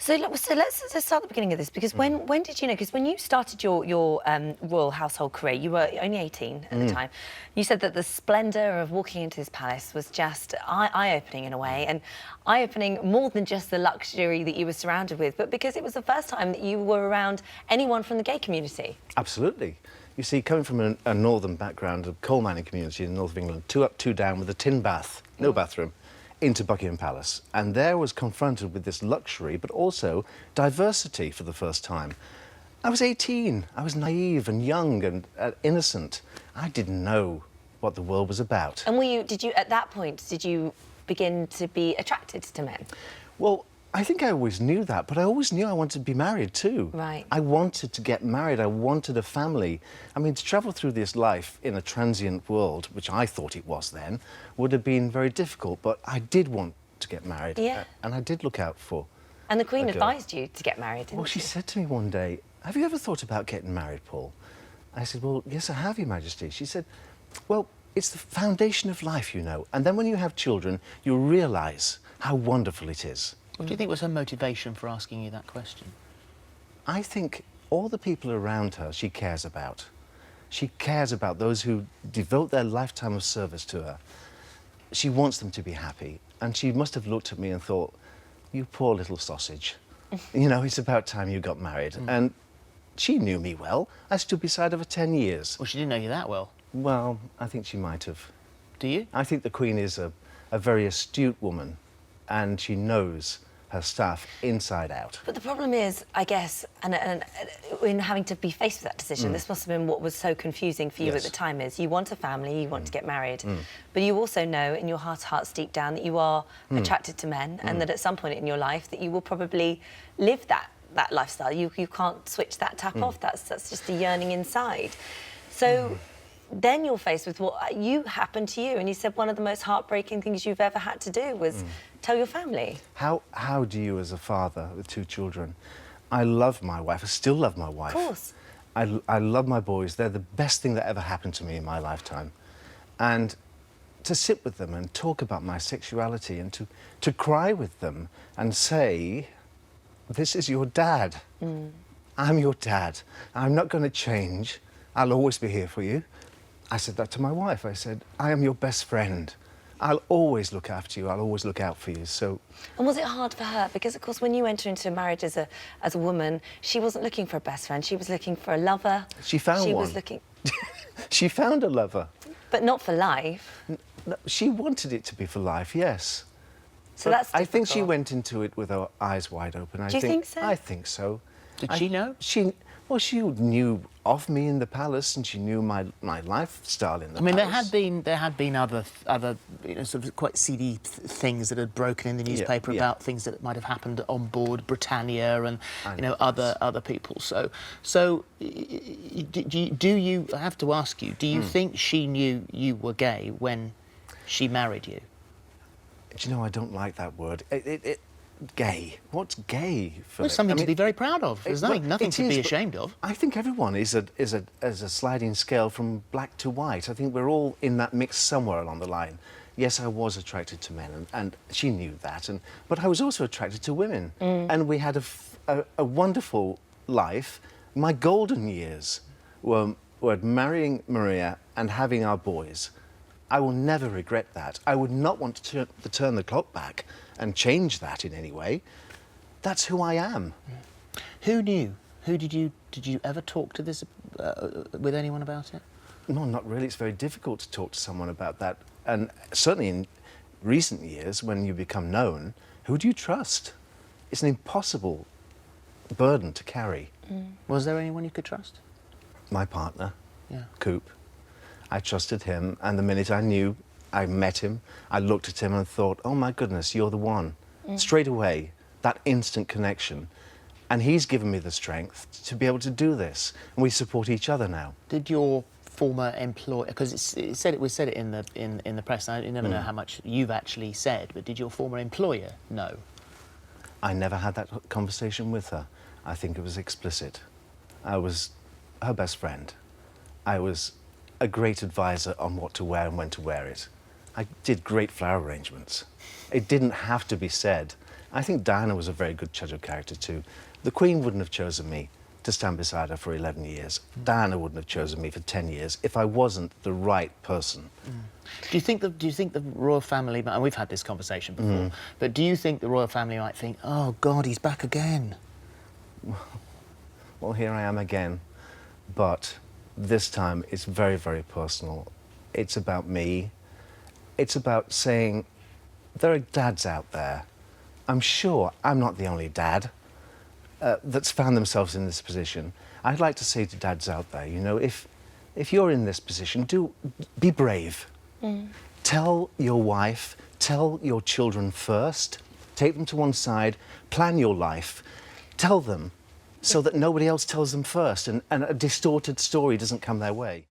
So let's start at the beginning of this, because when did you know? Because when you started your royal household career, you were only 18 at the time. You said that the splendour of walking into this palace was just eye-opening in a way, and eye-opening more than just the luxury that you were surrounded with, but because it was the first time that you were around anyone from the gay community. Absolutely. You see, coming from a northern background, a coal mining community in the north of England, 2 up, 2 down with a tin bath, no bathroom, into Buckingham Palace, and there was confronted with this luxury, but also diversity for the first time. I was 18. I was naive and young and innocent. I didn't know what the world was about. And at that point, did you begin to be attracted to men? Well, I think I always knew that, but I always knew I wanted to be married too. Right. I wanted to get married. I wanted a family. I mean, to travel through this life in a transient world, which I thought it was then, would have been very difficult, but I did want to get married. Yeah. And I did look out for And the Queen a girl. advised you to get married, didn't Well, she she? said to me one day, "Have you ever thought about getting married, Paul?" I said, "Well, yes, I have, Your Majesty." She said, "Well, it's the foundation of life, you know, and then when you have children, you realise how wonderful it is." What do you think was her motivation for asking you that question? I think all the people around her she cares about. She cares about those who devote their lifetime of service to her. She wants them to be happy, and she must have looked at me and thought, "You poor little sausage. You know, it's about time you got married." And she knew me well. I stood beside her for 10 years. Well, she didn't know you that well. Well, I think she might have. Do you? I think the Queen is a very astute woman, and she knows her staff inside out. But the problem is, I guess, and in having to be faced with that decision, this must have been what was so confusing for you at Yes. the time, is you want a family, you want to get married, but you also know in your heart of hearts deep down that you are attracted to men, and that at some point in your life that you will probably live that lifestyle. You can't switch that tap off. That's just a yearning inside. So then you're faced with what happened to you, and you said one of the most heartbreaking things you've ever had to do was tell your family. How do you, as a father with 2 children? I love my wife. I still love my wife. Of course. I love my boys. They're the best thing that ever happened to me in my lifetime. And to sit with them and talk about my sexuality and to cry with them and say, "This is your dad. I'm your dad. I'm not going to change. I'll always be here for you." I said that to my wife. I said, "I am your best friend. I'll always look after you. I'll always look out for you." So. And was it hard for her? Because, of course, when you enter into a marriage as a woman, she wasn't looking for a best friend. She was looking for a lover. She found one. She was looking... She found a lover. But not for life. No, she wanted it to be for life, yes. So But that's I think she difficult. went into it with her eyes wide open. Do you think so? I think so. Did she know? Well, she knew of me in the palace, and she knew my lifestyle in the I mean, palace. there had been other sort of quite seedy things that had broken in the newspaper about things that might have happened on board Britannia and other people. So do you? I have to ask you. Do you think she knew you were gay when she married you? Do you know, I don't like that word. Gay. What's gay, Phillip? Well, it's something to be very proud of. There's nothing to be but ashamed of. I think everyone is a sliding scale from black to white. I think we're all in that mix somewhere along the line. Yes, I was attracted to men, and she knew that. But I was also attracted to women, and we had a wonderful life. My golden years were marrying Maria and having our boys. I will never regret that. I would not want to turn the clock back and change that in any way. That's who I am. Who knew? Did you ever talk to this with anyone about it? No, not really. It's very difficult to talk to someone about that. And certainly in recent years, when you become known, who do you trust? It's an impossible burden to carry. Was there anyone you could trust? My partner, Yeah. Coop. I trusted him, and the minute I met him, I looked at him and thought, "Oh my goodness, you're the one." Straight away, that instant connection. And he's given me the strength to be able to do this, and we support each other now. Did your former employer, because we said it in the press, and you never know how much you've actually said, but did your former employer know? I never had that conversation with her. I think it was explicit. I was her best friend. I was a great advisor on what to wear and when to wear it. I did great flower arrangements. It didn't have to be said, I think Diana was a very good judge of character too. The Queen wouldn't have chosen me to stand beside her for 11 years. Diana wouldn't have chosen me for 10 years if I wasn't the right person. Do you think the royal family, and we've had this conversation before, but do you think the royal family might think, oh God, he's back again? Well, here I am again, but this time it's very, very personal. It's about me. It's about saying, there are dads out there. I'm sure I'm not the only dad that's found themselves in this position. I'd like to say to dads out there, you know, if you're in this position, be brave. Tell your wife, tell your children first, take them to one side, plan your life, tell them so that nobody else tells them first and a distorted story doesn't come their way.